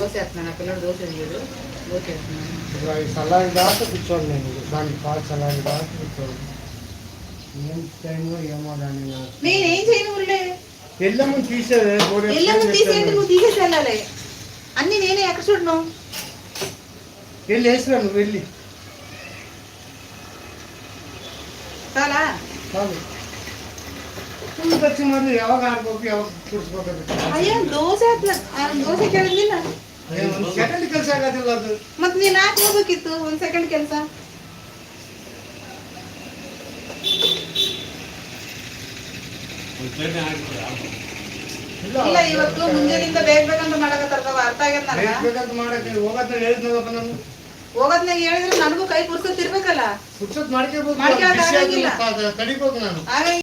దోశ వేస్తున్నాను ఆ పిల్లడు దోశ వేయడు దోశ వేస్తున్నాను సలాడి దాకా కూర్చోండి నేను దానికి పాలు సలాడి దాకా కూర్చోండి ఏం టైంలో ఏమో దాన్ని నేనేం చేయను ఊళ్ళే ఎల్లమ్మ తీసేది ఎల్లమ్మ తీసేయండి నువ్వు తీసేసి వెళ్ళాలి అన్నీ నేనే ఎక్కడ చూడను వెళ్ళి వేసిరా నువ్వు వెళ్ళి చాలా చాలు వచ్చి మరి ఎవరు ఆడుకోకి ఎవరు కూర్చుకోకపోతే అయ్యా దోశ ದೋಸೆ ಕೇಳಿದ್ದಿಲ್ಲ ಸೆಕೆಂಡ್ ಕೆಲಸ ಆಗೋದಿಲ್ಲ ಅದು ಮತ್ತೆ ನೀನು ಯಾಕೆ ಹೋಗ್ಬೇಕಿತ್ತು ಒಂದು ಸೆಕೆಂಡ್ ಕೆಲಸ ಇಲ್ಲ ಇವತ್ತು ಮುಂಜಾನೆಯಿಂದ ಬೇಕಂತ ಮಾಡಕತ್ತಾರ ಅರ್ಥ ಆಗ್ಯದ ನನಗೆ ಬೇಕಂತ ಮಾಡಕ್ಕೆ ಹೋಗೋದ್ನ ಹೇಳಿದ್ನಲ್ಲಪ್ಪ ನಾನು ಹೋಗೋದ್ನಾಗ ಹೇಳಿದ್ರೆ ನನಗೂ ಕೈ ಪುರ್ಸೊತ್ತಿರ್ಬೇಕಲ್ಲ ಪುರ್ಸೊತ್ ಮಾಡ್ಕೋಬೇಕು ತಡಿಬೇಕು ನಾನು ತಡಿಬೇಕು ನಾನು